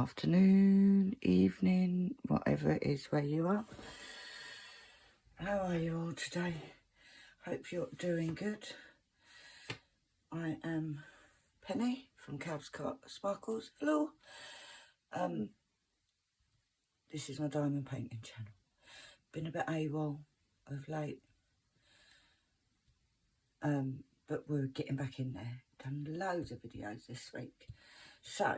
afternoon, evening, whatever it is where you are. How are you all today? Hope you're doing good. I am Penny from KALBS Sparkles. Hello. This is my diamond painting channel. Been a bit AWOL of late, but we're getting back in there. Done loads of videos this week. So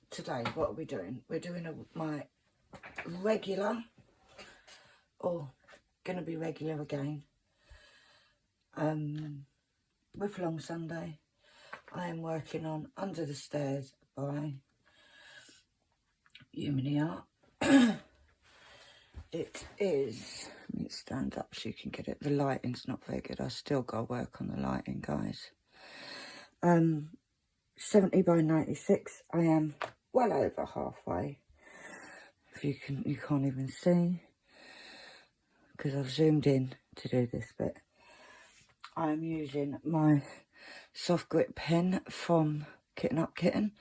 today, what are we doing? We're doing my regular, or gonna be regular again, with Long Sunday. I am working on Under the Stairs by Yumini Art. It is, let me stand up so you can get it. The lighting's not very good. I still got to work on the lighting, guys. 70 by 96. I am well over halfway. If you can't even see, because I've zoomed in to do this bit. I am using my soft grip pen from Kitten Up Kitten.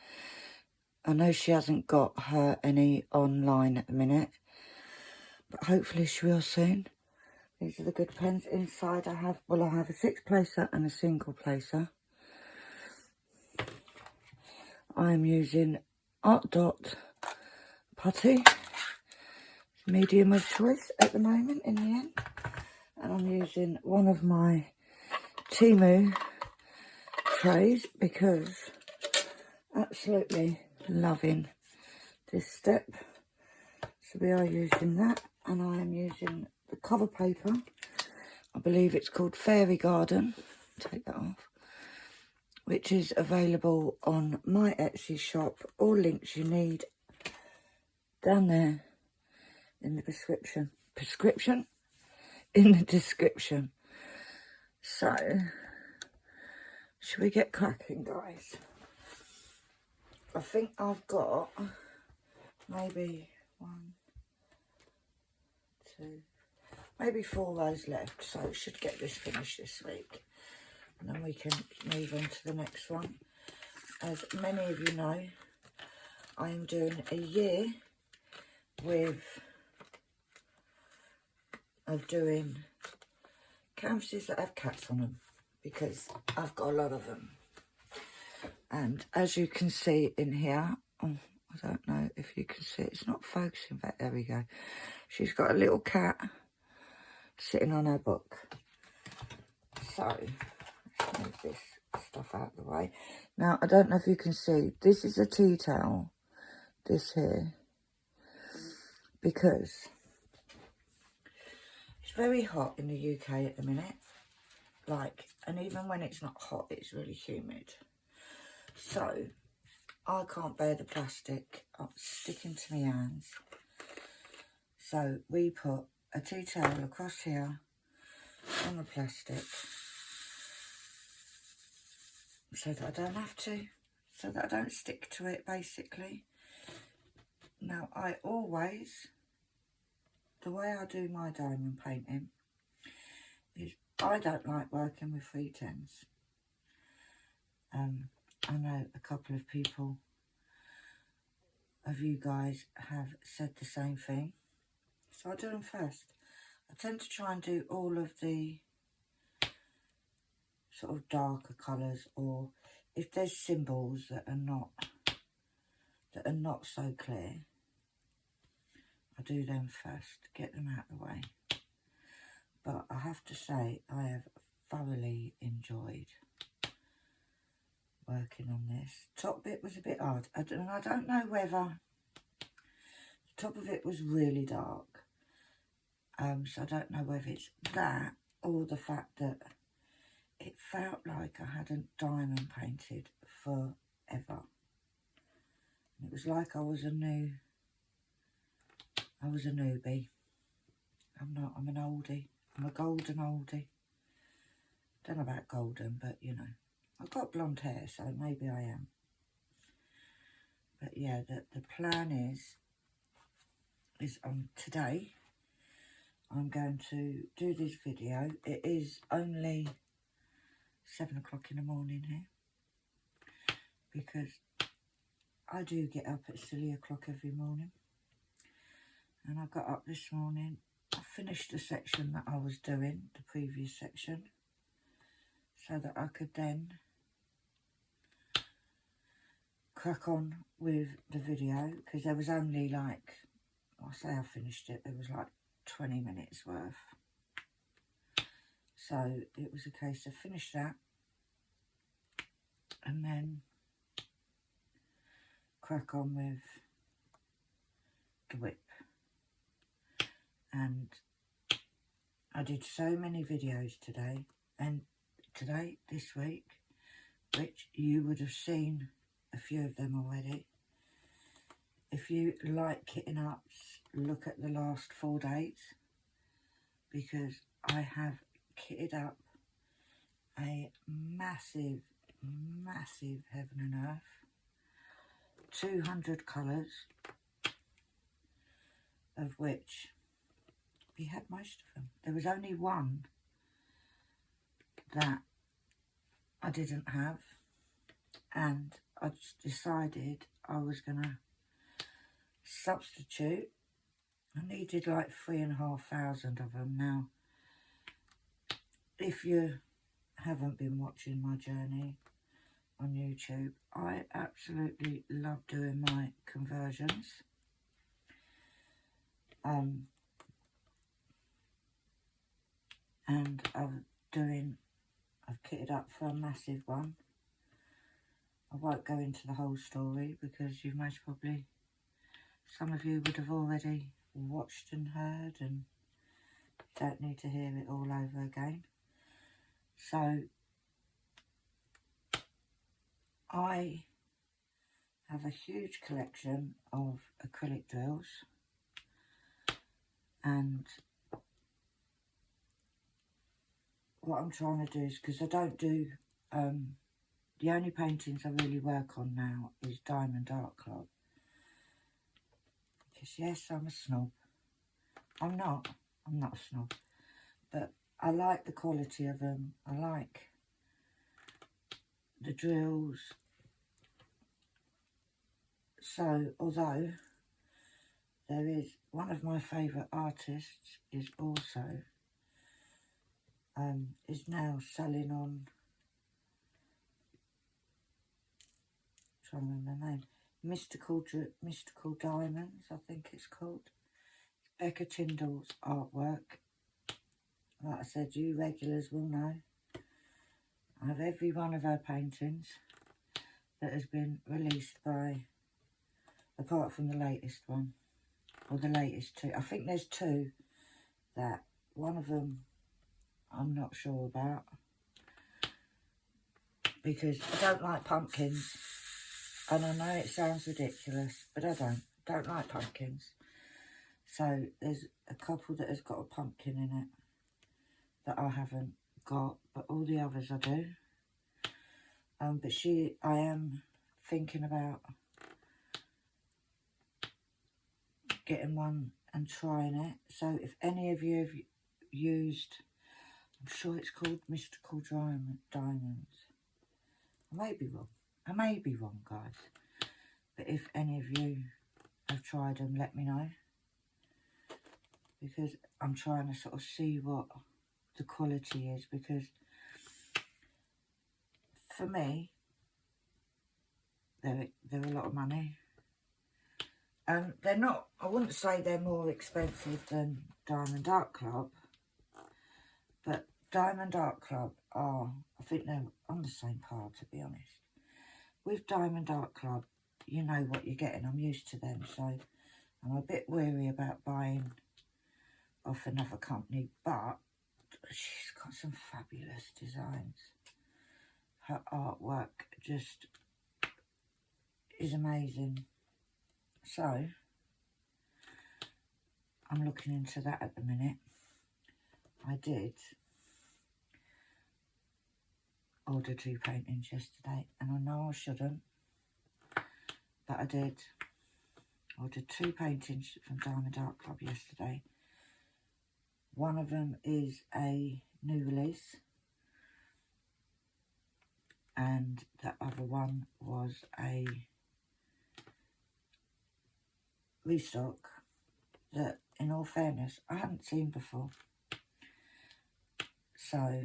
I know she hasn't got her any online at the minute, but hopefully she will soon. These are the good pens. Inside I have a 6-placer and a single placer. I am using Art Dot putty, medium of choice at the moment in the end, and I'm using one of my Timu trays because absolutely loving this step. So we are using that, and I am using the cover paper. I believe it's called Fairy Garden. Take that off. Which is available on my Etsy shop. All links you need down there in the description. In the description. So, should we get cracking, guys? I think I've got maybe 1, 2, maybe 4 rows left. So I should get this finished this week. And then we can move on to the next one. As many of you know, I am doing a year of doing canvases that have cats on them, because I've got a lot of them. And as you can see in here, oh, I don't know if you can see, it's not focusing back, there we go. She's got a little cat sitting on her book. So let's move this stuff out of the way. Now, I don't know if you can see, this is a tea towel, this here, because it's very hot in the UK at the minute. And even when it's not hot, it's really humid. So, I can't bear the plastic sticking to my hands. So, we put a tea towel across here on the plastic, so that I don't have to, so that I don't stick to it, basically. Now, I always, the way I do my diamond painting is I don't like working with 310s. I know a couple of people of you guys have said the same thing. So I do them first. I tend to try and do all of the sort of darker colours, or if there's symbols that are not so clear, I do them first, get them out of the way. But I have to say, I have thoroughly enjoyed working on this. Top bit was a bit hard. I don't know whether the top of it was really dark. So I don't know whether it's that or the fact that it felt like I hadn't diamond painted forever. It was like I was a newbie. I'm not, I'm an oldie. I'm a golden oldie. Don't know about golden, but you know. I've got blonde hair, so maybe I am. But yeah, the plan is today I'm going to do this video. It is only 7 o'clock in the morning here, because I do get up at silly o'clock every morning, and I got up this morning. I finished the section that I was doing, the previous section, so that I could then crack on with the video, because there was only like, I say I finished it, there was like 20 minutes worth. So it was a case of finish that and then crack on with the WIP. And I did so many videos today, and this week, which you would have seen a few of them already. If you like kitting ups, look at the last 4 days, because I have kitted up a massive heaven and earth, 200 colours, of which we had most of them. There was only one that I didn't have, and I just decided I was going to substitute. I needed like 3,500 of them. Now, if you haven't been watching my journey on YouTube, I absolutely love doing my conversions. And I've kitted up for a massive one. I won't go into the whole story because you've most probably, some of you would have already watched and heard, and don't need to hear it all over again. So I have a huge collection of acrylic drills, and what I'm trying to do is, because I don't do, the only paintings I really work on now is Diamond Art Club. Because yes, I'm a snob. I'm not a snob, but I like the quality of them. I like the drills. So, although there is one of my favourite artists is also is now selling on, I'm trying to remember the name, Mystical Diamonds, I think it's called. It's Becca Tyndall's artwork. Like I said, you regulars will know. I have every one of her paintings that has been released by, apart from the latest one, or the latest two. I think there's two that, one of them I'm not sure about, because I don't like pumpkins, and I know it sounds ridiculous, but I don't like pumpkins. So there's a couple that has got a pumpkin in it that I haven't got, but all the others I do. But I am thinking about getting one and trying it. So if any of you have used, I'm sure it's called Mystical Diamonds. I may be wrong, guys. But if any of you have tried them, let me know. Because I'm trying to sort of see what the quality is. Because for me, they're a lot of money. They're not, I wouldn't say they're more expensive than Diamond Art Club. But Diamond Art Club are, I think they're on the same par, to be honest. With Diamond Art Club, you know what you're getting. I'm used to them, so I'm a bit wary about buying off another company, but she's got some fabulous designs. Her artwork just is amazing. So I'm looking into that at the minute. I did order 2 paintings yesterday, and I know I shouldn't, but I did. Ordered 2 paintings from Diamond Art Club yesterday. One of them is a new release, and the other one was a restock that, in all fairness, I hadn't seen before. So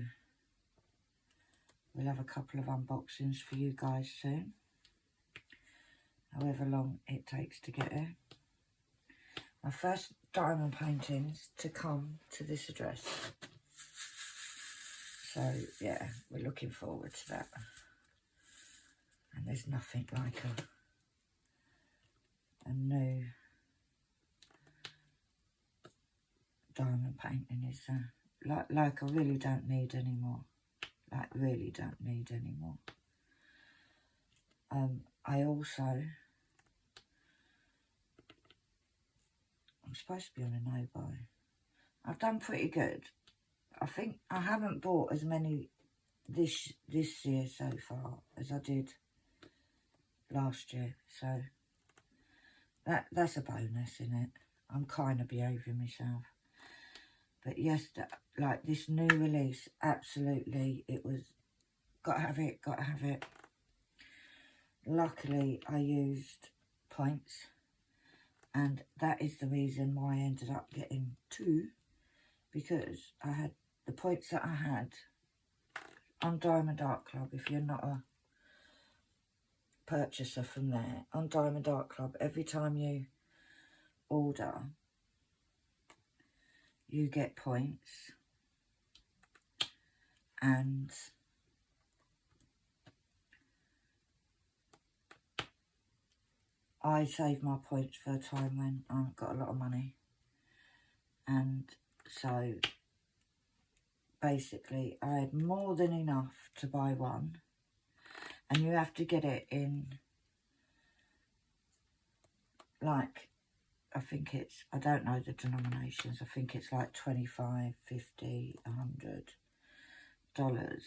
we'll have a couple of unboxings for you guys soon, however long it takes to get here. My first diamond paintings to come to this address. So yeah, we're looking forward to that. And there's nothing like a new diamond painting, is there? Like I really don't need any more. Like really don't need any more. I also, I'm supposed to be on a no-buy. I've done pretty good. I think I haven't bought as many this year so far as I did last year. So that's a bonus, isn't it? I'm kind of behaving myself. But yes, like this new release, absolutely, it was, gotta have it, gotta have it. Luckily, I used points, and that is the reason why I ended up getting 2, because I had the points that I had on Diamond Art Club. If you're not a purchaser from there, on Diamond Art Club, every time you order, you get points, and I save my points for a time when I've got a lot of money. And so basically I had more than enough to buy one, and you have to get it in, like, I think it's, I don't know the denominations, I think it's like $25, $50, $100.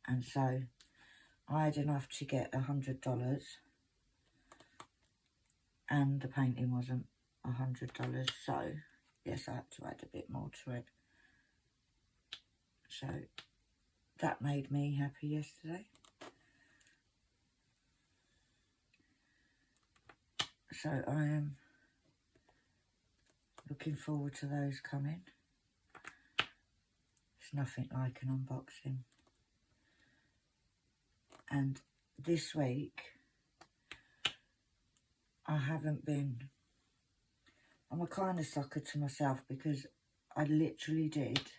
And so I had enough to get $100, and the painting wasn't $100, so yes, I had to add a bit more to it. So that made me happy yesterday. So I am looking forward to those coming. It's nothing like an unboxing. And this week, I haven't been, I'm a kind of sucker to myself, because I literally did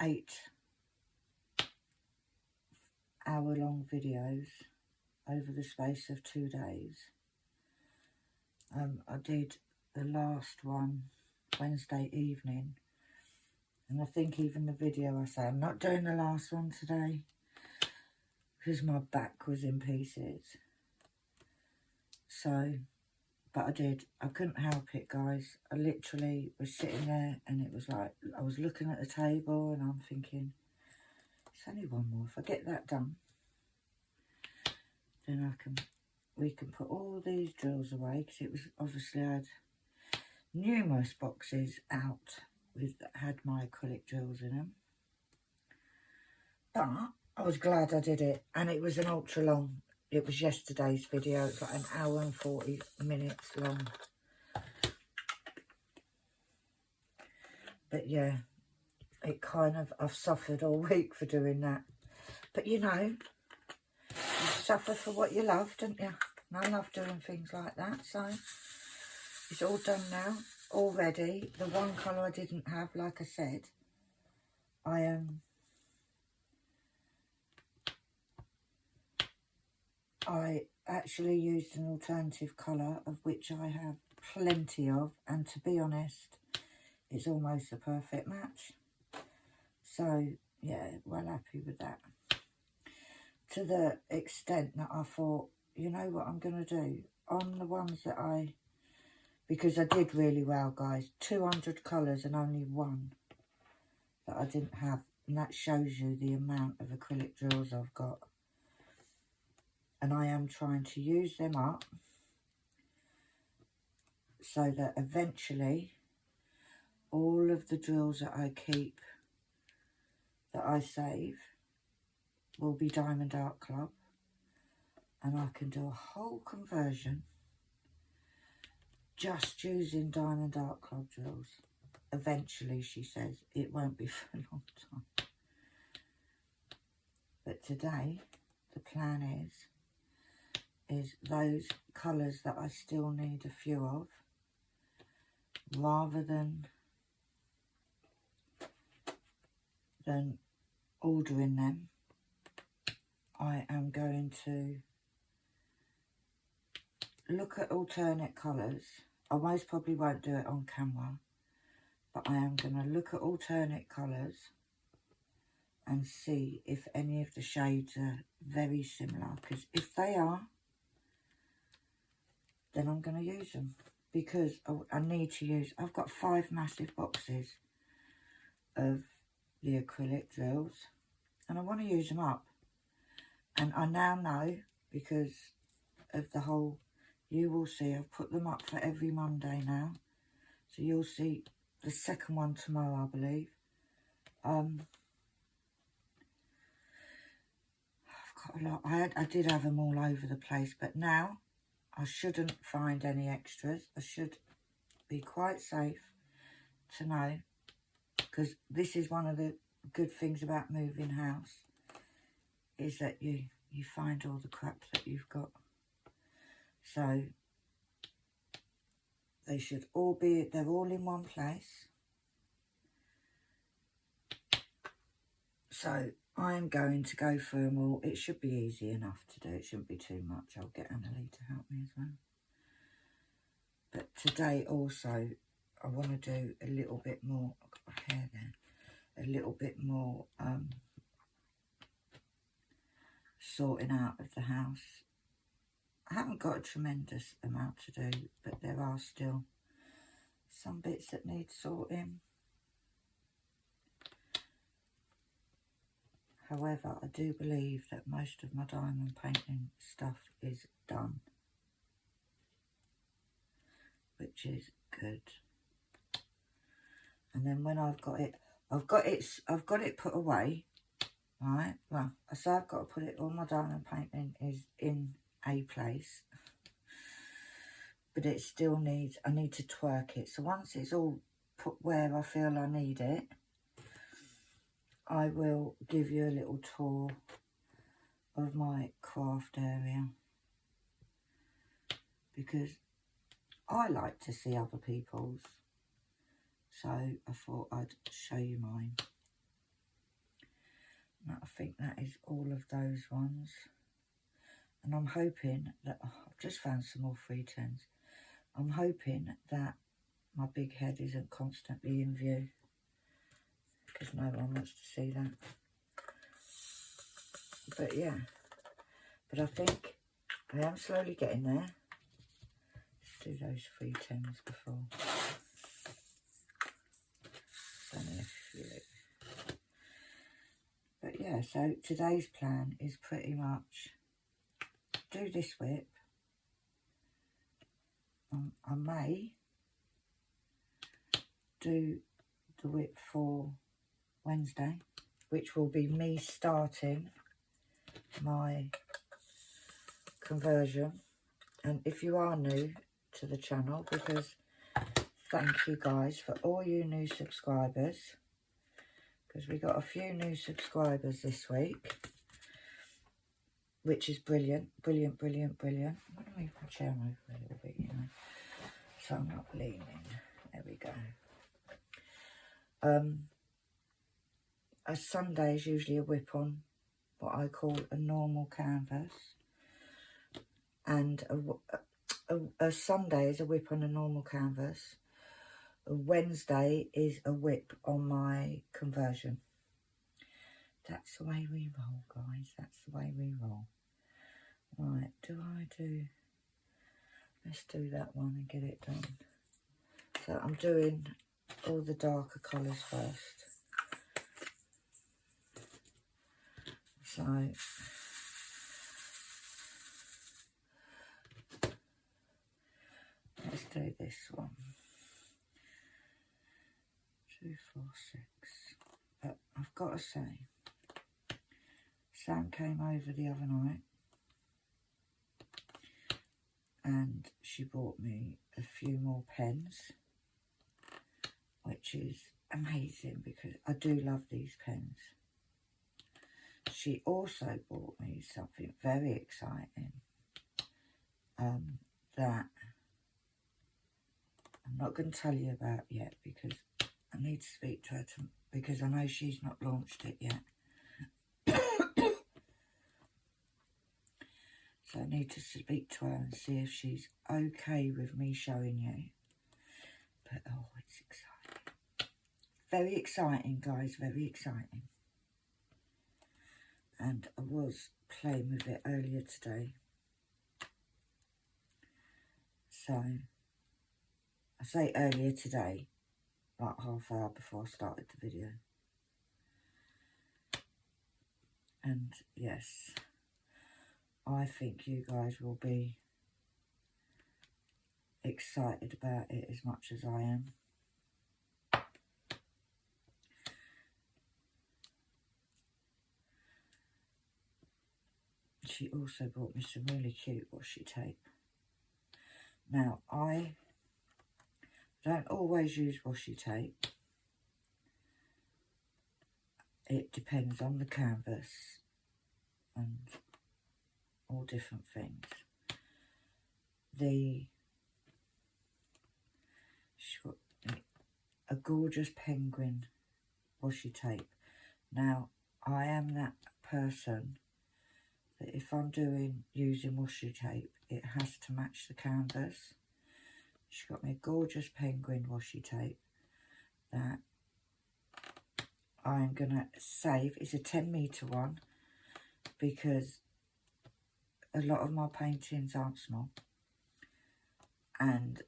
8-hour-long videos over the space of 2 days. I did the last one Wednesday evening, and I think even the video I say, I'm not doing the last one today because my back was in pieces. So, but I did. I couldn't help it, guys. I literally was sitting there, and it was like, I was looking at the table and I'm thinking, it's only one more. If I get that done, then we can put all these drills away, because it was obviously, I had numerous boxes out that had my acrylic drills in them. But I was glad I did it, and it was an ultra long. It was yesterday's video. It's like 1 hour and 40 minutes long. But yeah, it kind of, I've suffered all week for doing that. But you know, you suffer for what you love, don't you? And I love doing things like that. So it's all done now, already. The one colour I didn't have, like I said, I actually used an alternative colour, of which I have plenty of, and to be honest, it's almost a perfect match. So yeah, well happy with that. To the extent that I thought, you know what I'm going to do? On the ones that because I did really well, guys. 200 colours and only one that I didn't have. And that shows you the amount of acrylic drills I've got. And I am trying to use them up so that eventually all of the drills that I keep, that I save, will be Diamond Art Club. and I can do a whole conversion just using diamond art club drills. Eventually, she says, it won't be for a long time. But today, the plan is those colours that I still need a few of, rather than ordering them, I am going to look at alternate colours. I most probably won't do it on camera, but I am going to look at alternate colours and see if any of the shades are very similar, because if they are, then I'm going to use them, because I need to use, I've got 5 massive boxes of the acrylic drills and I want to use them up. And I now know, because of the whole, you will see, I've put them up for every Monday now, so you'll see the second one tomorrow, I believe. I've got a lot. I did have them all over the place, but now I shouldn't find any extras. I should be quite safe to know, because this is one of the good things about moving house, is that you find all the crap that you've got. So they should all be, they're all in one place. So I'm going to go through them all. It should be easy enough to do. It shouldn't be too much. I'll get Annalie to help me as well. But today also, I want to do a little bit more, I've got my hair there, a little bit more sorting out of the house. I haven't got a tremendous amount to do, but there are still some bits that need sorting. However, I do believe that most of my diamond painting stuff is done, which is good. And then when I've got it put away, right? Well, so I've got to put it, all my diamond painting is in a place, but it still needs, I need to twerk it. So once it's all put where I feel I need it, I will give you a little tour of my craft area, because I like to see other people's, so I thought I'd show you mine. I think that is all of those ones, and I'm hoping that, oh, I've just found some more 310s. I'm hoping that my big head isn't constantly in view, because no one wants to see that. But yeah, but I think I am slowly getting there. Let's do those 310s before. But yeah, so today's plan is pretty much do this WIP. I may do the WIP for Wednesday, which will be me starting my conversion. And if you are new to the channel, because thank you guys for all you new subscribers, because we got a few new subscribers this week, which is brilliant, brilliant, brilliant, brilliant. I'm going to move my chair over a little bit, you know, so I'm not leaning. There we go. A Sunday is usually a WIP on what I call a normal canvas, and a Sunday is a WIP on a normal canvas. A Wednesday is a WIP on my conversion. That's the way we roll, guys. That's the way we roll. Right, let's do that one and get it done. So I'm doing all the darker colours first. So let's do this one. 2, 4, 6. But I've got to say, Sam came over the other night and she bought me a few more pens, which is amazing because I do love these pens. She also bought me something very exciting that I'm not going to tell you about yet because I need to speak to her because I know she's not launched it yet. So I need to speak to her and see if she's okay with me showing you. But oh, it's exciting. Very exciting, guys, very exciting. And I was playing with it earlier today. So, I say earlier today, like half hour before I started the video. And yes, I think you guys will be excited about it as much as I am. She also brought me some really cute washi tape. Now, I don't always use washi tape. It depends on the canvas and all different things. She's got a gorgeous penguin washi tape. Now, I am that person that if I'm using washi tape, it has to match the canvas. She's got me a gorgeous penguin washi tape that I'm going to save. It's a 10-metre one because a lot of my paintings aren't small. And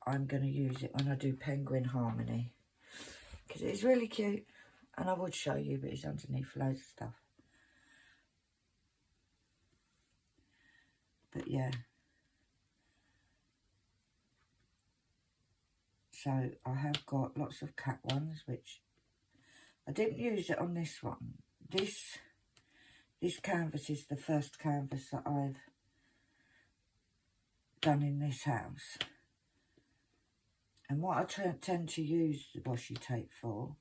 I'm going to use it when I do Penguin Harmony because it's really cute. And I would show you, but it's underneath loads of stuff. But yeah. So I have got lots of cat ones, which I didn't use it on this one. This canvas is the first canvas that I've done in this house. And what I tend to use the washi tape for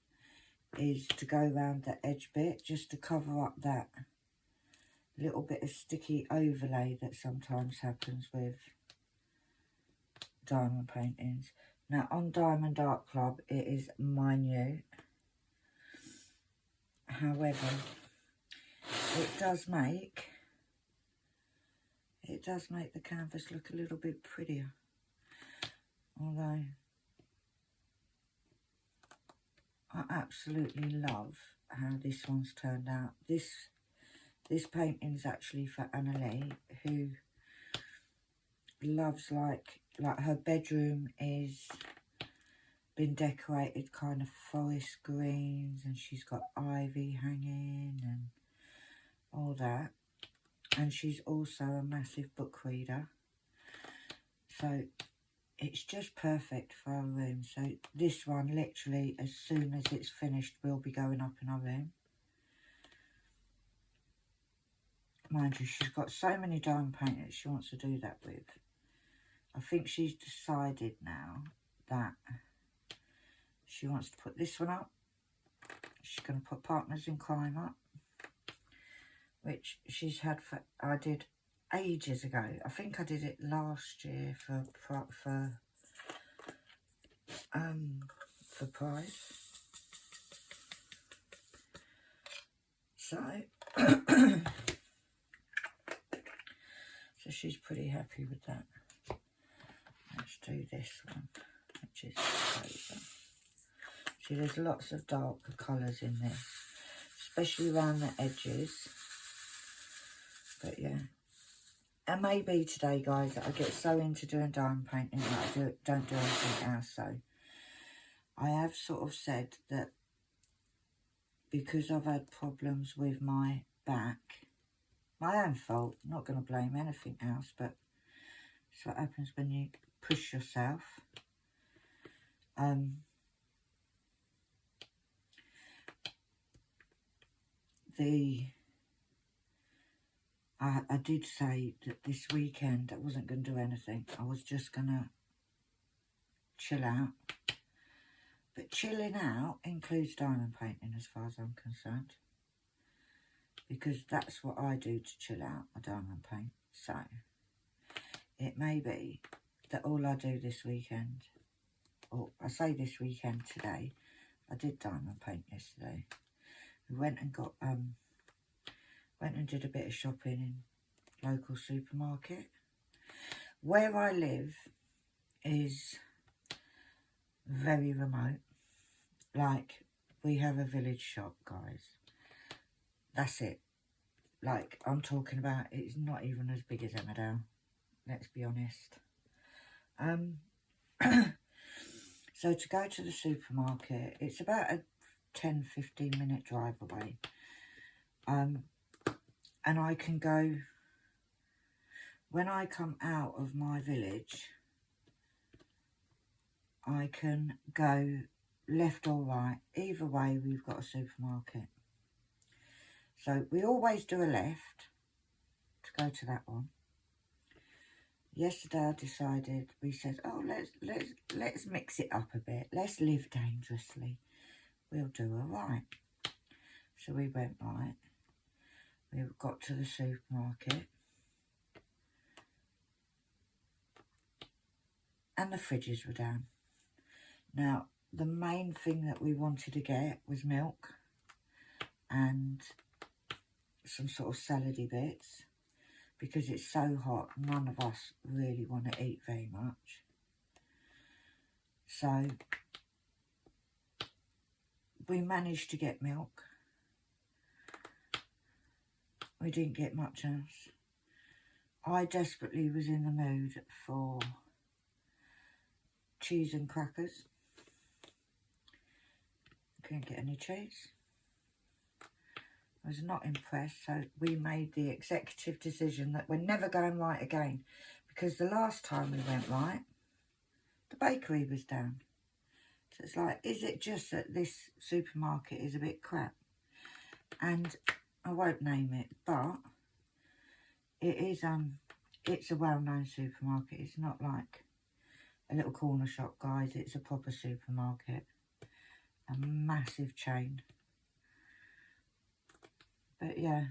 is to go around the edge bit, just to cover up that little bit of sticky overlay that sometimes happens with diamond paintings. Now on Diamond Art Club it is minute. However, it does make the canvas look a little bit prettier. Although I absolutely love how this one's turned out. This painting's actually for Annalie, who loves like her bedroom is been decorated kind of forest greens, and she's got ivy hanging and all that. And she's also a massive book reader, so it's just perfect for our room. So this one, literally, as soon as it's finished, will be going up in our room. Mind you, she's got so many diamond paintings she wants to do that with. I think she's decided now that she wants to put this one up. She's going to put Partners in Crime up, which she's had I did ages ago. I think I did it last year for prize. So so she's pretty happy with that. Let's do this one, which is over. See, there's lots of darker colours in this, especially around the edges. But yeah, and maybe today, guys, that I get so into doing diamond painting that I don't do anything else. So I have sort of said that because I've had problems with my back, my own fault, not going to blame anything else, but it's what happens when you push yourself. I did say that this weekend I wasn't going to do anything. I was just going to chill out. But chilling out includes diamond painting as far as I'm concerned. Because that's what I do to chill out, I diamond paint. So, it may be that all I do this weekend, or I say this weekend today, I did diamond paint yesterday. We went and got, went and did a bit of shopping in local supermarket. Where I live is very remote. Like, we have a village shop, guys. That's it. Like, I'm talking about, it's not even as big as Emmerdale. Let's be honest. So to go to the supermarket, it's about a 10-15 minute drive away. And I can go, when I come out of my village, I can go left or right. Either way, we've got a supermarket. So we always do a left to go to that one. Yesterday I decided, we said, oh, let's mix it up a bit. Let's live dangerously. We'll do a right. So we went right. We got to the supermarket. And the fridges were down. Now, the main thing that we wanted to get was milk and some sort of salady bits, because it's so hot, none of us really want to eat very much. So we managed to get milk. We didn't get much else. I desperately was in the mood for cheese and crackers. Couldn't get any cheese. I was not impressed, so we made the executive decision that we're never going right again, because the last time we went right, the bakery was down. So it's like, is it just that this supermarket is a bit crap? And I won't name it, but it is it's a well-known supermarket. It's not like a little corner shop, guys. It's a proper supermarket, a massive chain. But yeah,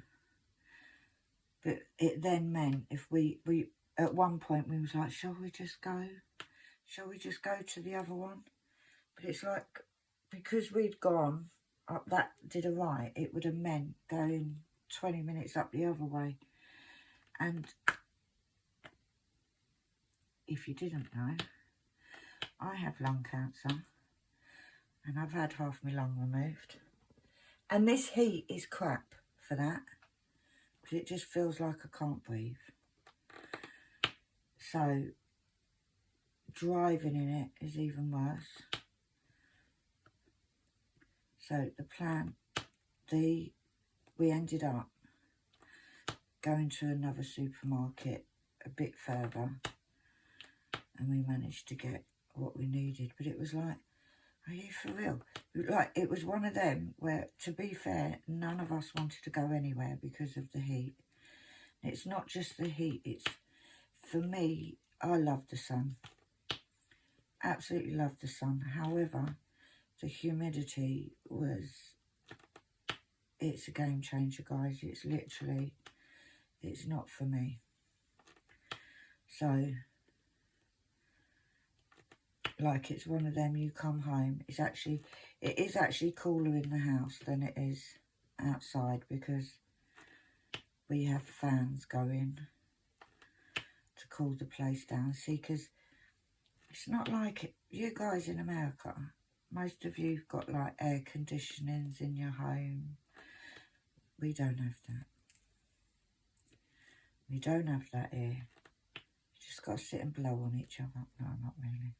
but it then meant if we at one point we was like, shall we just go to the other one? But it's like, because we'd gone up that did a right, it would have meant going 20 minutes up the other way. And if you didn't know, I have lung cancer and I've had half my lung removed, and this heat is crap for that, because it just feels like I can't breathe. So driving in it is even worse. So the plan, we ended up going to another supermarket a bit further, and we managed to get what we needed. But it was like, are you for real? Like, it was one of them where, to be fair, none of us wanted to go anywhere because of the heat. It's not just the heat, it's, for me, I love the sun. Absolutely love the sun. However, the humidity was, it's a game changer, guys. It's literally, it's not for me. So, like, it's one of them, you come home, it is actually cooler in the house than it is outside, because we have fans going to cool the place down. See, because it's not like you guys in America, most of you've got like air conditionings in your home. We don't have that. We don't have that here. You just got to sit and blow on each other. No, not really.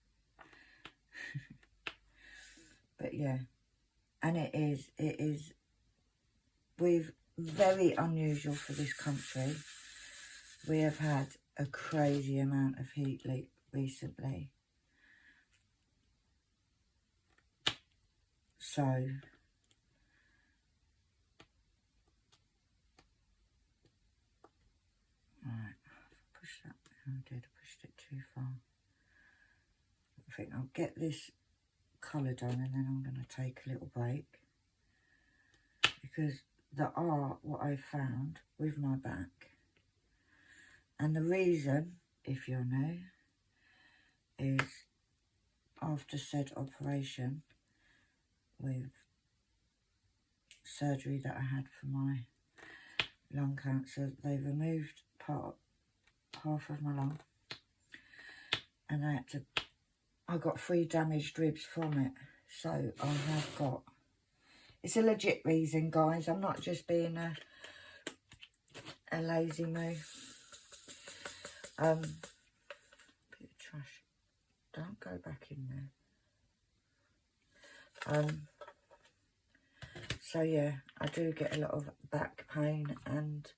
But yeah, and it is we've very unusual for this country. We have had a crazy amount of heat recently. So push that. I did, I pushed it too far. I think I'll get this colour done and then I'm going to take a little break. Because there are what I found with my back. And the reason, if you're new, is after said operation with surgery that I had for my lung cancer, they removed half of my lung, and I got 3 damaged ribs from it. So I have got, it's a legit reason, guys. I'm not just being a lazy moo. Bit of trash. Don't go back in there. So yeah, I do get a lot of back pain and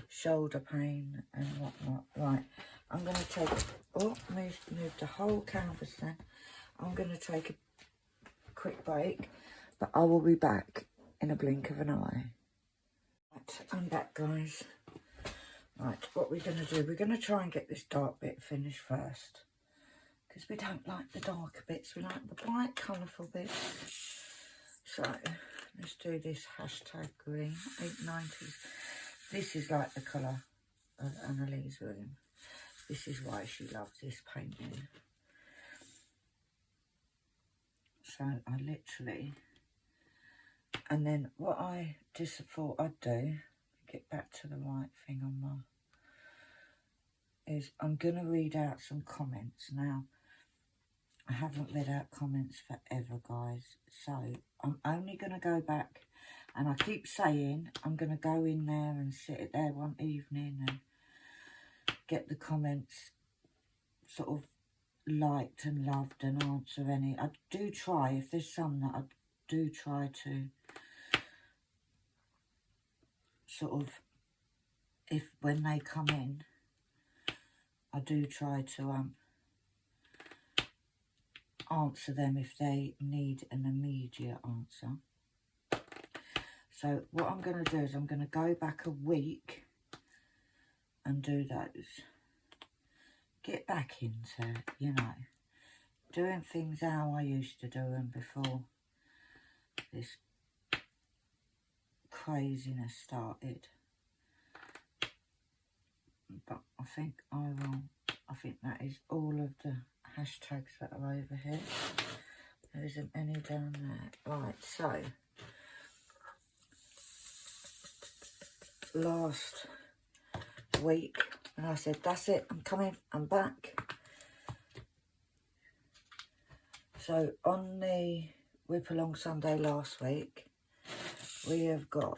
shoulder pain and whatnot. Right, I'm going to take, move the whole canvas then. I'm going to take a quick break, but I will be back in a blink of an eye. Right, I'm back, guys. Right, what we're going to do, we're going to try and get this dark bit finished first. Because we don't like the darker bits, we like the bright, colourful bits. So, let's do this hashtag green, 890s. This is like the colour of Annalee's room. This is why she loves this painting. So, I literally... And then what I just thought I'd do, get back to the right thing on my... is I'm going to read out some comments. Now, I haven't read out comments forever, guys. So, I'm only going to go back, and I keep saying I'm going to go in there and sit there one evening and get the comments sort of liked and loved and answer any. I do try, if there's some that I do try to sort of, if when they come in, I do try to answer them if they need an immediate answer. So what I'm going to do is I'm going to go back a week and do those. Get back into, you know, doing things how I used to do them before this craziness started. But I think I think that is all of the hashtags that are over here. There isn't any down there. Right, so last week, and I said, that's it, I'm coming, I'm back. So on the WIP Along Sunday last week, we have got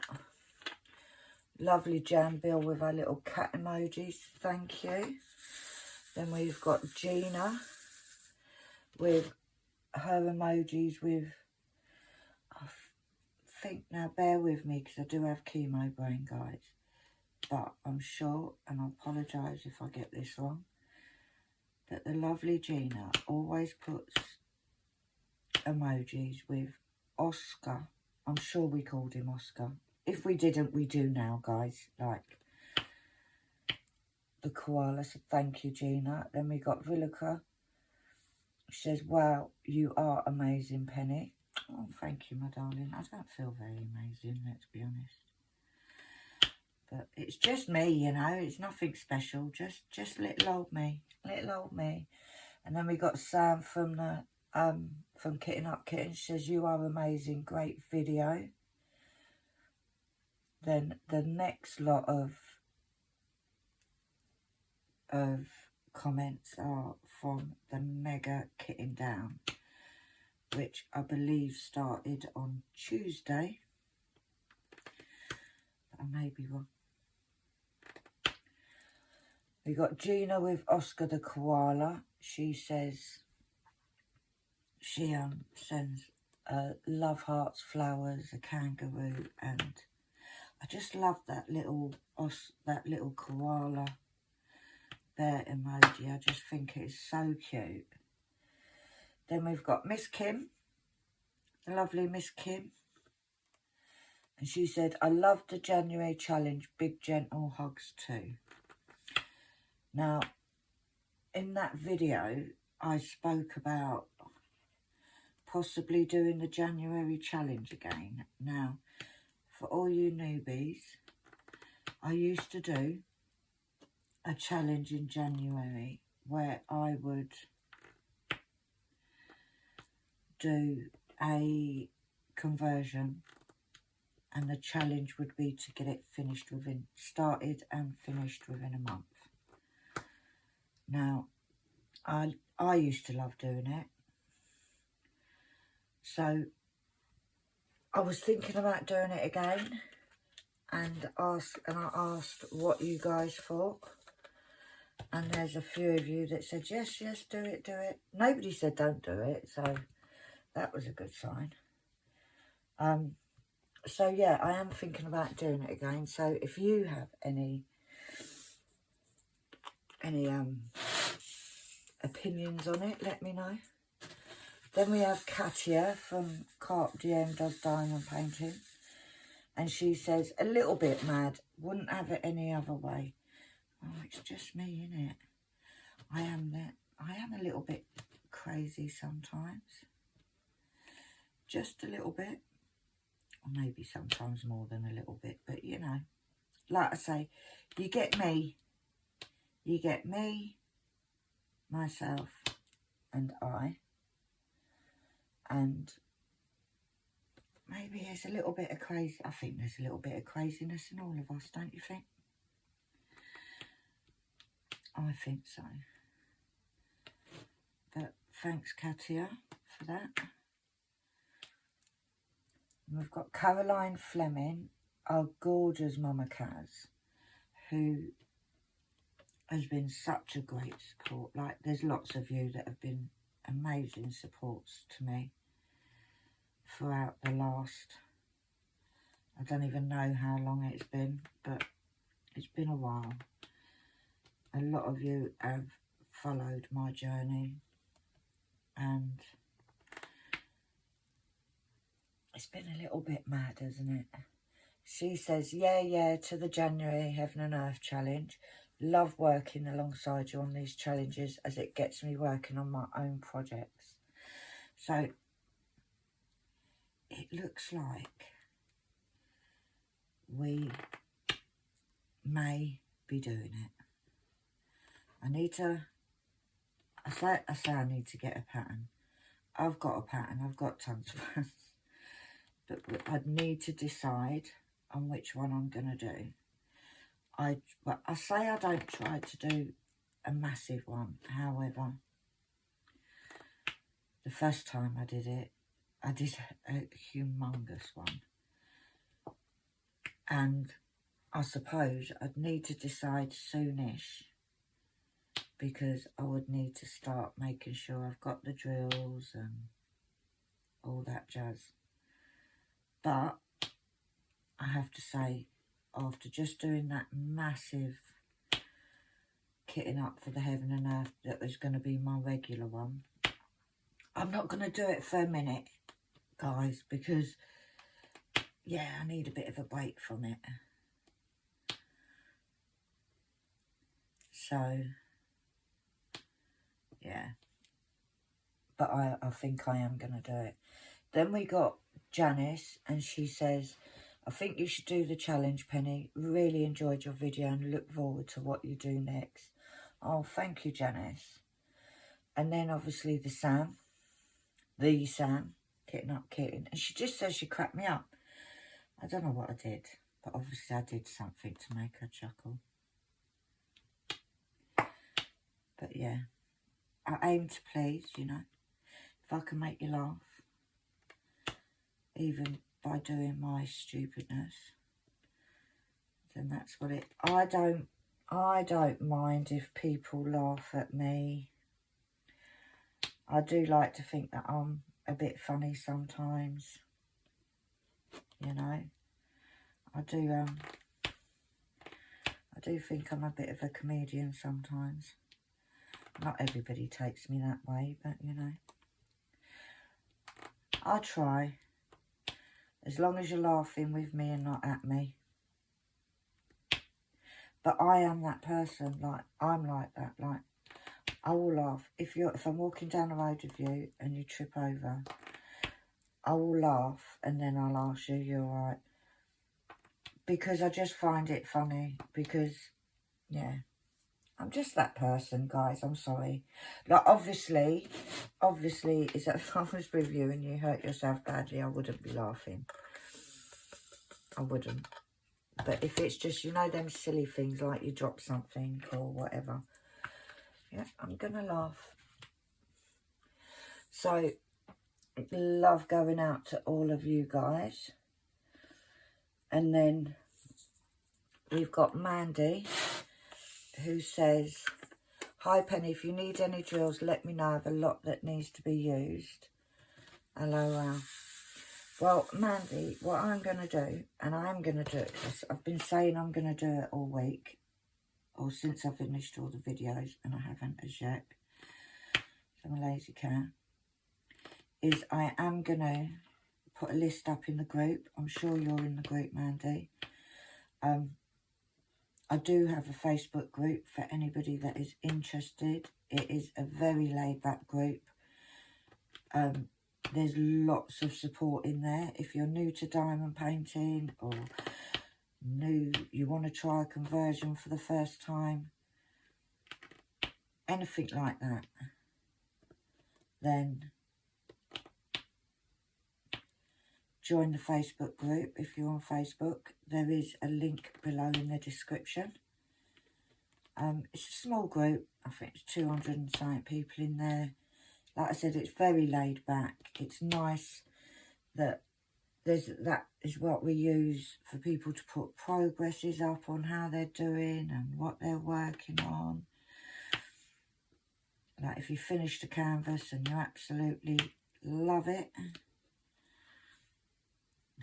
lovely Jan Bill with our little cat emojis, thank you. Then we've got Gina with her emojis with, I think, now bear with me because I do have chemo brain, guys. But I'm sure, and I apologise if I get this wrong, that the lovely Gina always puts emojis with Oscar. I'm sure we called him Oscar. If we didn't, we do now, guys. Like the koala. So thank you, Gina. Then we got Villica. She says, wow, you are amazing, Penny. Oh, thank you, my darling. I don't feel very amazing, let's be honest. But it's just me, you know. It's nothing special. Just little old me. Little old me. And then we got Sam from the from Kitten Up Kitten. She says, you are amazing. Great video. Then the next lot of comments are from the Mega Kitten Down, which I believe started on Tuesday. But I may be wrong. We got Gina with Oscar the Koala. She says, she sends love hearts, flowers, a kangaroo, and I just love that little koala bear emoji. I just think it is so cute. Then we've got Miss Kim, the lovely Miss Kim. And she said, I love the January challenge. Big gentle hugs too. Now, in that video, I spoke about possibly doing the January challenge again. Now, for all you newbies, I used to do a challenge in January where I would do a conversion, and the challenge would be to get it finished within, started and finished within a month. Now, I used to love doing it. So I was thinking about doing it again, and I asked what you guys thought. And there's a few of you that said, yes, yes, do it, do it. Nobody said don't do it, so that was a good sign. So yeah, I am thinking about doing it again. So if you have any opinions on it, let me know. Then we have Katia from DM Does Diamond Painting, and she says, a little bit mad, wouldn't have it any other way. Oh, it's just me, innit? I am a little bit crazy sometimes. Just a little bit. Or maybe sometimes more than a little bit, but you know, like I say, you get me, myself, and I, and maybe there's a little bit of crazy. I think there's a little bit of craziness in all of us, don't you think? I think so. But thanks, Katia, for that. And we've got Caroline Fleming, our gorgeous Mama Kaz, who has been such a great support. Like, there's lots of you that have been amazing supports to me throughout the last, I don't even know how long it's been, but it's been a while. A lot of you have followed my journey, and it's been a little bit mad, hasn't it? She says, yeah, to the January Heaven and Earth challenge. Love working alongside you on these challenges as it gets me working on my own projects. So it looks like we may be doing it. I say I need to get a pattern. I've got a pattern, I've got tons of patterns. But I'd need to decide on which one I'm going to do. But I say I don't try to do a massive one. However, the first time I did it, I did a humongous one. And I suppose I'd need to decide soonish, because I would need to start making sure I've got the drills and all that jazz. But I have to say, after just doing that massive kitting up for the Heaven and Earth that was going to be my regular one, I'm not going to do it for a minute, guys, because, yeah, I need a bit of a break from it. So, yeah. But I think I am going to do it. Then we got Janice, and she says, I think you should do the challenge, Penny. Really enjoyed your video and look forward to what you do next. Oh, thank you, Janice. And then obviously the Sam, Kitting Up Kitten. And she just says she cracked me up. I don't know what I did, but obviously I did something to make her chuckle. But yeah, I aim to please, you know. If I can make you laugh, even by doing my stupidness, then that's what it. I don't mind if people laugh at me. I do like to think that I'm a bit funny sometimes, you know. I do think I'm a bit of a comedian sometimes. Not everybody takes me that way, but you know, I try. As long as you're laughing with me and not at me. But I am that person, like, I'm like that, like, I will laugh. If I'm walking down the road with you and you trip over, I will laugh and then I'll ask you, you're right. Because I just find it funny, because, yeah, I'm just that person, guys, I'm sorry. Like, obviously, is that if I was with you and you hurt yourself badly, I wouldn't be laughing. I wouldn't. But if it's just, you know, them silly things like you drop something or whatever, yeah, I'm going to laugh. So, love going out to all of you guys. And then we've got Mandy, who says, hi Penny, if you need any drills, let me know. I have a lot that needs to be used. LOL. Well, Mandy, what I'm going to do, and I'm going to do it, because I've been saying I'm going to do it all week, or since I finished all the videos, and I haven't as yet, so I'm a lazy cat, is I am going to put a list up in the group. I'm sure you're in the group, Mandy. I do have a Facebook group for anybody that is interested. It is a very laid-back group. There's lots of support in there. If you're new to diamond painting or you want to try a conversion for the first time, anything like that, then join the Facebook group. If you're on Facebook, there is a link below in the description. It's a small group. I think it's 200 and something people in there. Like I said, it's very laid back. It's nice that that is what we use for people to put progresses up on how they're doing and what they're working on. Like if you finished a canvas and you absolutely love it,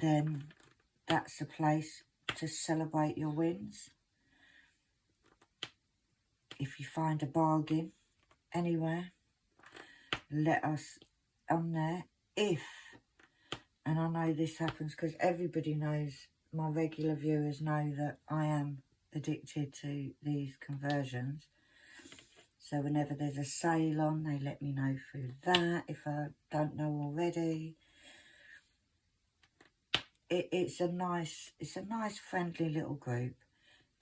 then that's a place to celebrate your wins. If you find a bargain anywhere, let us on there. And I know this happens because everybody knows, my regular viewers know that I am addicted to these conversions. So whenever there's a sale on, they let me know through that, if I don't know already. It's a nice friendly little group.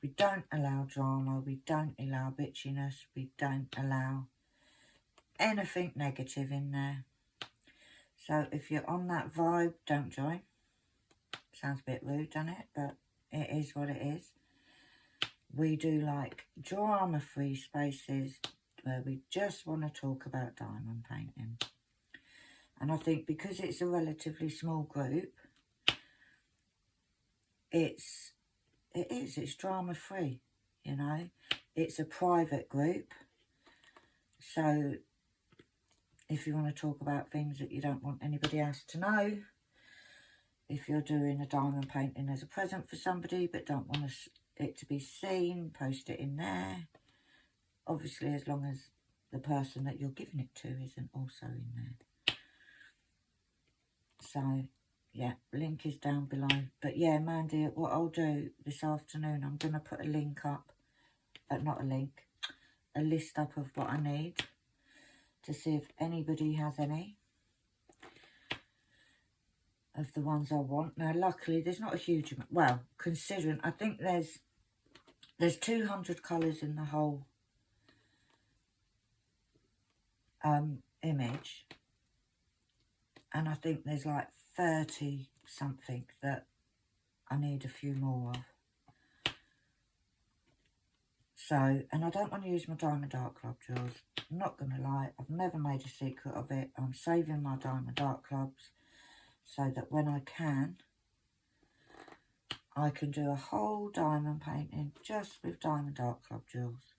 We don't allow drama, we don't allow bitchiness, we don't allow anything negative in there. So if you're on that vibe, don't join. Sounds a bit rude, doesn't it? But it is what it is. We do like drama-free spaces where we just want to talk about diamond painting. And I think because it's a relatively small group, it's drama-free, you know. It's a private group. So if you want to talk about things that you don't want anybody else to know, if you're doing a diamond painting as a present for somebody but don't want it to be seen, post it in there. Obviously, as long as the person that you're giving it to isn't also in there. So, yeah, link is down below. But yeah, Mandy, what I'll do this afternoon, I'm going to put a link up, not a link, a list up of what I need to see if anybody has any of the ones I want. Now, luckily, there's not a huge amount. Well, considering, I think there's 200 colours in the whole image. And I think there's like 30 something that I need a few more of. So, and I don't want to use my Diamond Dark Club drills. I'm not going to lie, I've never made a secret of it. I'm saving my Diamond Dark Clubs so that when I can do a whole diamond painting just with Diamond Dark Club drills.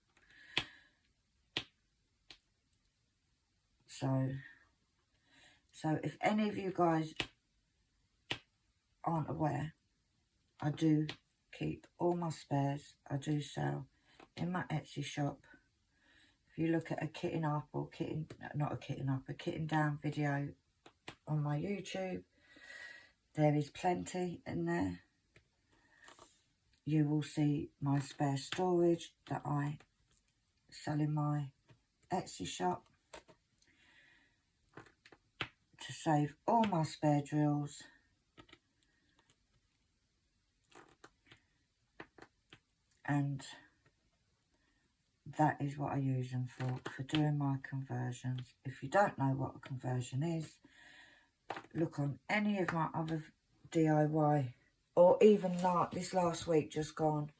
So if any of you guys aren't aware, I do keep all my spares. I do sell in my Etsy shop. If you look at a kitting up or a kitting down video on my YouTube, there is plenty in there. you will see my spare storage that I sell in my Etsy shop to save all my spare drills. And that is what I use them for doing my conversions. If you don't know what a conversion is, look on any of my other DIY, or even like this last week just gone,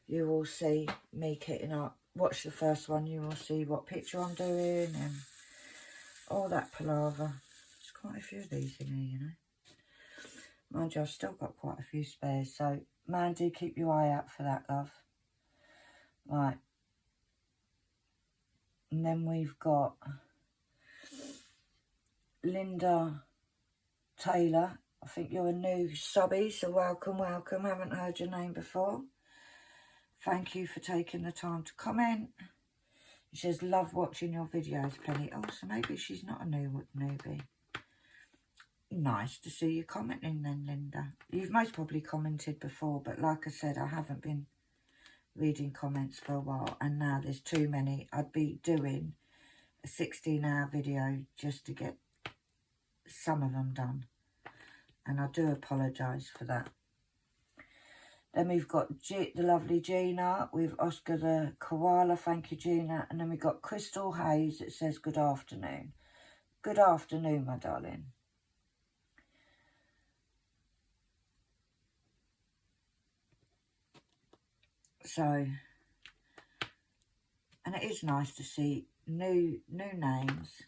you will see me kitting up. Watch the first one, you will see what picture I'm doing and all that palaver. There's quite a few of these in here, you know. Mind you, I've still got quite a few spares, so Mandy, keep your eye out for that, love. Right. And then we've got Linda Taylor. I think you're a new subby, so welcome, welcome. Haven't heard your name before. Thank you for taking the time to comment. She says, love watching your videos, Penny. Oh, so maybe she's not a newbie. Nice to see you commenting then, Linda. You've most probably commented before, but like I said, I haven't been reading comments for a while, and now there's too many. I'd be doing a 16-hour video just to get some of them done, and I do apologise for that. Then we've got the lovely Gina with Oscar the Koala. Thank you, Gina. And then we've got Crystal Hayes that says good afternoon. Good afternoon, my darling. So, and it is nice to see new names.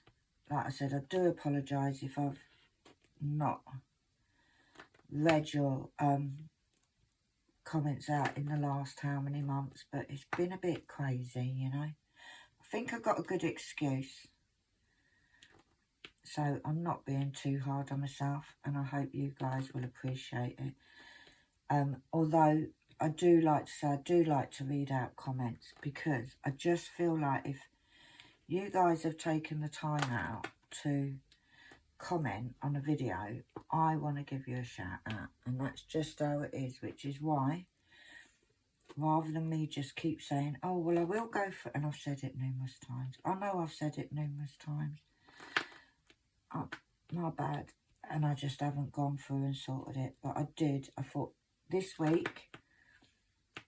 Like I said, I do apologise if I've not read your comments out in the last how many months, but it's been a bit crazy, you know. I think I've got a good excuse, so I'm not being too hard on myself, and I hope you guys will appreciate it. Although I do like to say, I do like to read out comments, because I just feel like if you guys have taken the time out to comment on a video, I want to give you a shout out, and that's just how it is, which is why, rather than me just keep saying, oh well, I will go for, and I've said it numerous times, I know I've said it numerous times, my bad, and I just haven't gone through and sorted it, but I did. I thought this week,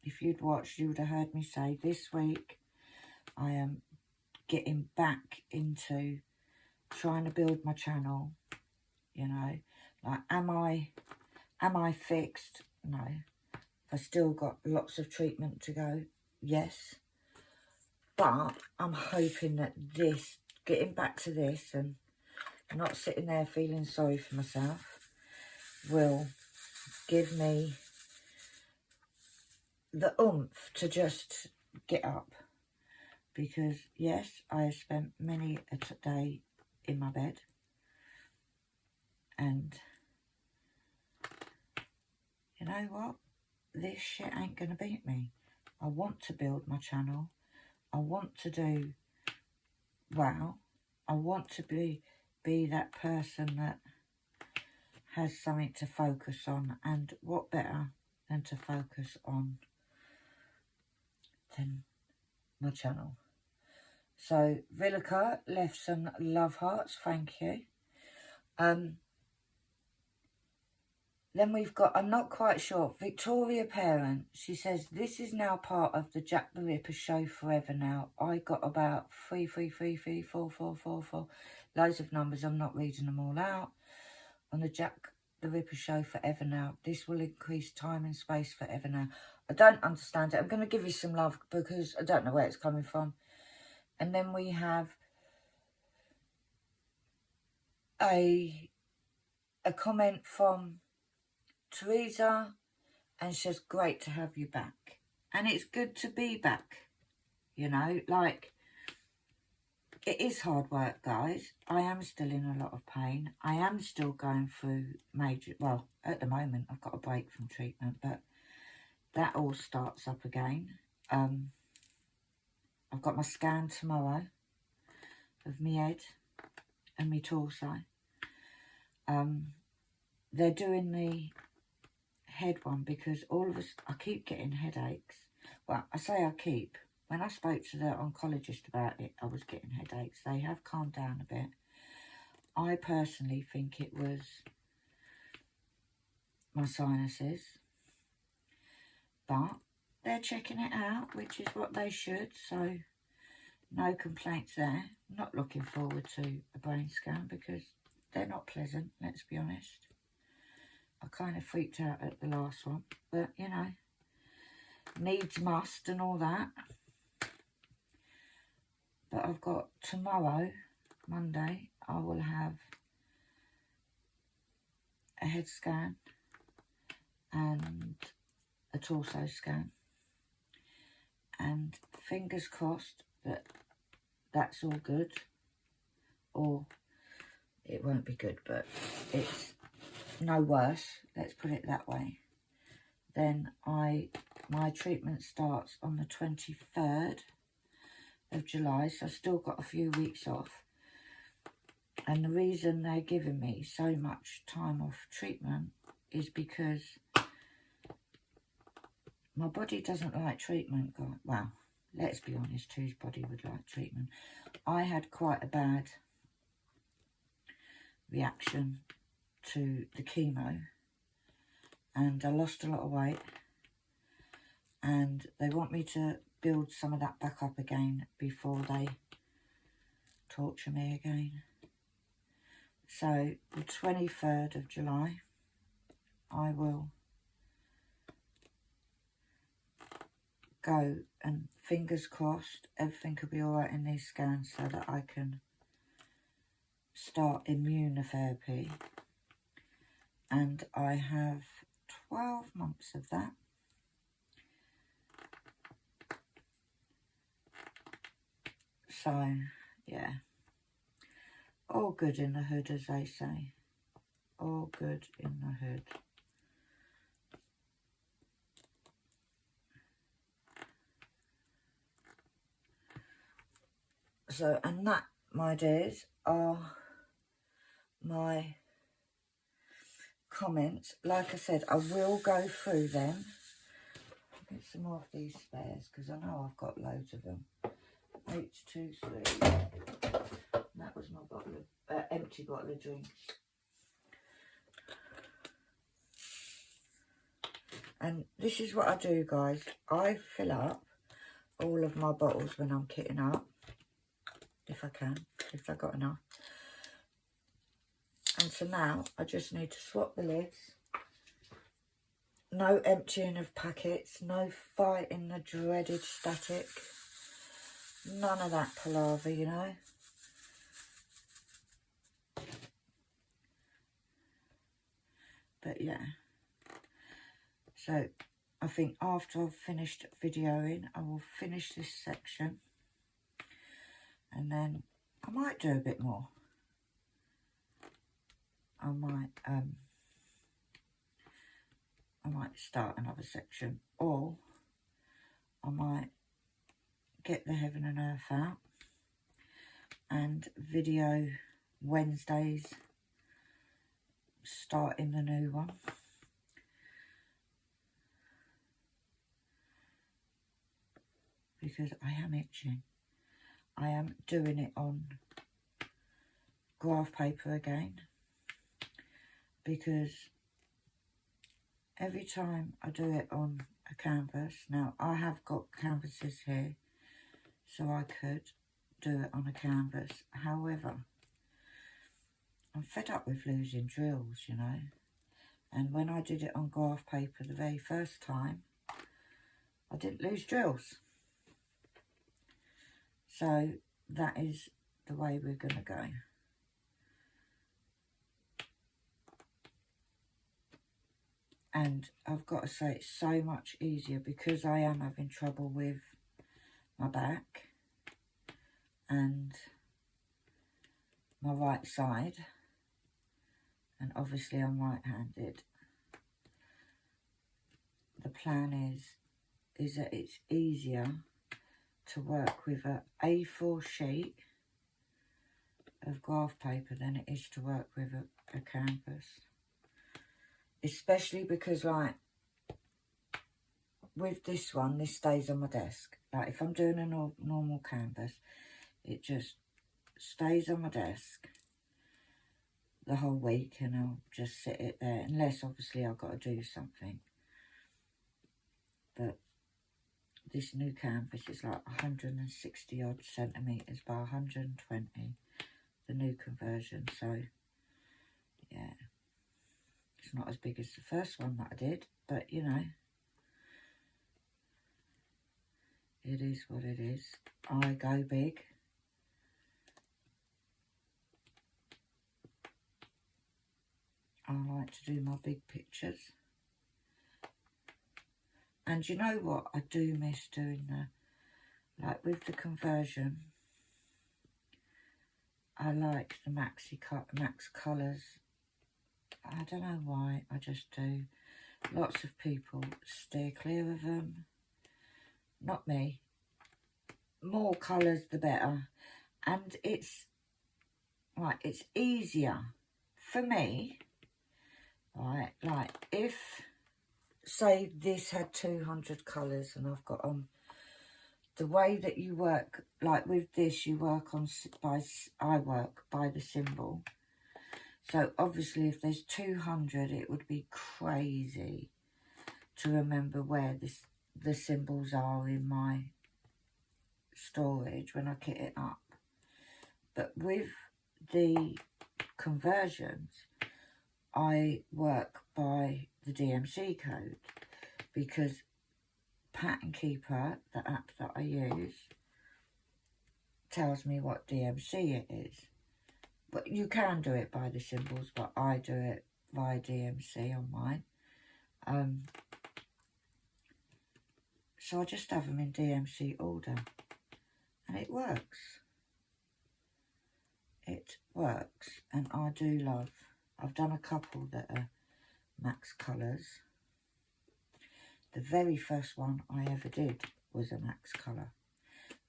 if you'd watched, you would have heard me say this week I am getting back into trying to build my channel, you know. Like, am I fixed? No. I still got lots of treatment to go, yes, but I'm hoping that this, getting back to this and not sitting there feeling sorry for myself, will give me the oomph to just get up. Because yes, I have spent many a day in my bed, and you know what, this shit ain't gonna beat me. I want to build my channel. I want to do well. I want to be that person that has something to focus on, and what better than to focus on than my channel. So Villica left some love hearts, thank you. Then we've got, I'm not quite sure, Victoria Parent. She says, this is now part of the Jack the Ripper show forever now. I got about 3333444. Loads of numbers, I'm not reading them all out. On the Jack the Ripper show forever now. This will increase time and space forever now. I don't understand it. I'm going to give you some love because I don't know where it's coming from. And then we have a comment from Teresa, and she says, great to have you back. And it's good to be back, you know, like, it is hard work, guys. I am still in a lot of pain. I am still going through major, well, at the moment, I've got a break from treatment, but that all starts up again. I've got my scan tomorrow of my head and my torso. They're doing the head one because I keep getting headaches. Well, I say I keep. When I spoke to the oncologist about it, I was getting headaches. They have calmed down a bit. I personally think it was my sinuses, but they're checking it out, which is what they should, so no complaints there. Not looking forward to a brain scan because they're not pleasant, let's be honest. I kind of freaked out at the last one, but you know, needs must and all that. But I've got tomorrow, Monday, I will have a head scan and a torso scan, and fingers crossed that that's all good, or it won't be good, but it's no worse, let's put it that way. Then my treatment starts on the 23rd of July, so I've still got a few weeks off. And the reason they're giving me so much time off treatment is because my body doesn't like treatment. Well, let's be honest, whose body would like treatment? I had quite a bad reaction to the chemo and I lost a lot of weight, and they want me to build some of that back up again before they torture me again. So the 23rd of July, I will go, and fingers crossed everything will be all right in these scans so that I can start immunotherapy. And I have 12 months of that. So, yeah. All good in the hood, as they say. All good in the hood. So, and that, my dears, are my comments. Like I said, I will go through them. I'll get some more of these spares because I know I've got loads of them. 8, 2, 3. That was my bottle of empty bottle of drink. And this is what I do, guys. I fill up all of my bottles when I'm kitting up, if I can, if I've got enough. And so now I just need to swap the lids. No emptying of packets, no fighting the dreaded static. None of that palaver, you know. But yeah. So I think after I've finished videoing, I will finish this section. And then I might do a bit more. I might start another section, or I might get the Heaven and Earth out and video Wednesdays, starting the new one. Because I am itching. I am doing it on graph paper again, because every time I do it on a canvas, now I have got canvases here, so I could do it on a canvas. However, I'm fed up with losing drills, you know. And when I did it on graph paper the very first time, I didn't lose drills. So that is the way we're going to go. And I've got to say, it's so much easier because I am having trouble with my back and my right side. And obviously I'm right-handed. The plan is that it's easier to work with a A4 sheet of graph paper than it is to work with a canvas. Especially because, like, with this one, this stays on my desk. Like if I'm doing a normal canvas, it just stays on my desk the whole week, and I'll just sit it there, unless obviously I've got to do something. But this new canvas is like 160 odd centimetres by 120, the new conversion. So yeah, it's not as big as the first one that I did, but you know, it is what it is. I go big. I like to do my big pictures. And you know what? I do miss doing like with the conversion. I like the max colours. I don't know why, I just do. Lots of people steer clear of them. Not me. More colours the better. And it's, right, it's easier for me, right, like if, say this had 200 colours and I've got the way that you work, like with this, you work on, I work by the symbol. So obviously if there's 200, it would be crazy to remember where the symbols are in my storage when I kit it up. But with the conversions, I work by the DMC code, because Pattern Keeper, the app that I use, tells me what DMC it is. But you can do it by the symbols, but I do it by DMC on mine. So I just have them in DMC order, and it works. It works, and I do love. I've done a couple that are max colours. The very first one I ever did was a max colour,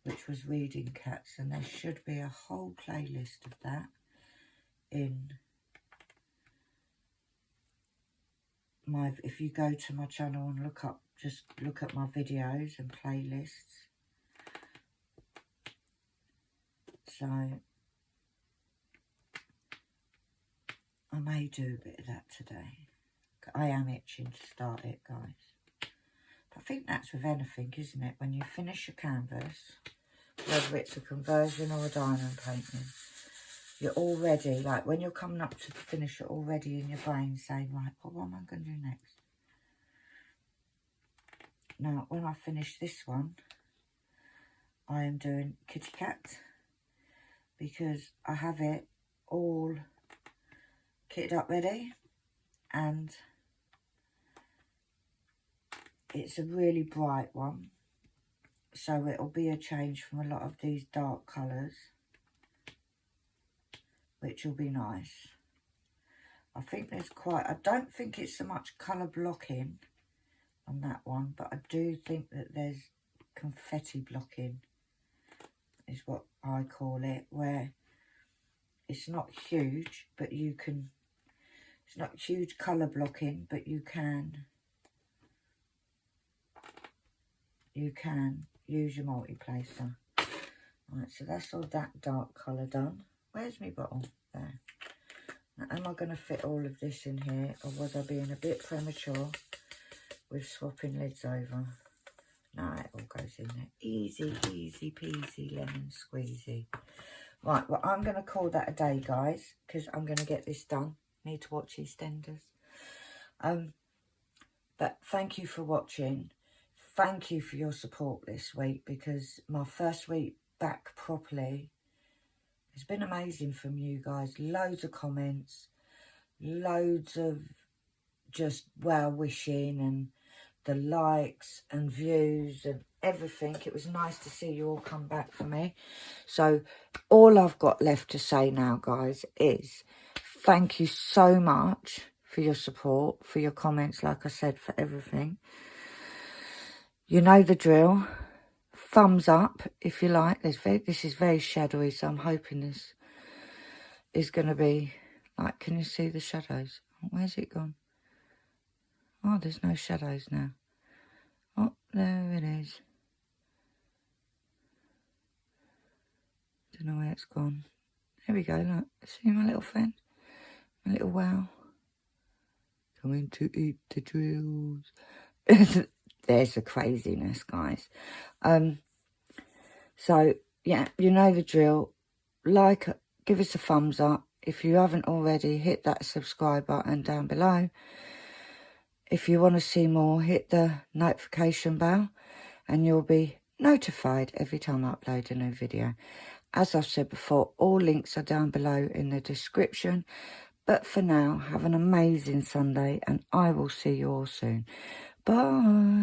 which was Reading Cats, and there should be a whole playlist of that in my, if you go to my channel and just look at my videos and playlists. So I may do a bit of that today. I am itching to start it, guys. But I think that's with anything, isn't it? When you finish your canvas, whether it's a conversion or a diamond painting, you're already, like when you're coming up to the finish, you're already in your brain saying, right, well, what am I going to do next? Now, when I finish this one, I am doing Kitty Cat, because I have it all kitted up ready, and it's a really bright one, so it'll be a change from a lot of these dark colours, which will be nice. I think there's quite, I don't think it's so much colour blocking on that one, but I do think that there's confetti blocking, is what I call it, where it's not huge, but you can, it's not huge colour blocking, but you can use your multi-placer. Right, so that's all that dark colour done. Where's my bottle? There. Now, am I going to fit all of this in here, or was I being a bit premature with swapping lids over? No, it all goes in there. Easy, easy peasy, lemon squeezy. Right, well, I'm going to call that a day, guys, because I'm going to get this done. Need to watch EastEnders. But thank you for watching. Thank you for your support this week, because my first week back properly has been amazing from you guys. Loads of comments, loads of just well wishing, and the likes and views and everything. It was nice to see you all come back for me. So all I've got left to say now, guys, is thank you so much for your support, for your comments, like I said, for everything. You know the drill. Thumbs up if you like. This is very shadowy, so I'm hoping this is going to be like, can you see the shadows? Where's it gone? Oh, there's no shadows now. Oh, There it is. Don't know where it's gone. There we go, look. See my little friend? My little wow. Coming to eat the drills. There's the craziness, guys. So, yeah, you know the drill. Like, give us a thumbs up. If you haven't already, hit that subscribe button down below. If you want to see more, hit the notification bell and you'll be notified every time I upload a new video. As I've said before, all links are down below in the description. But for now, have an amazing Sunday and I will see you all soon. Bye.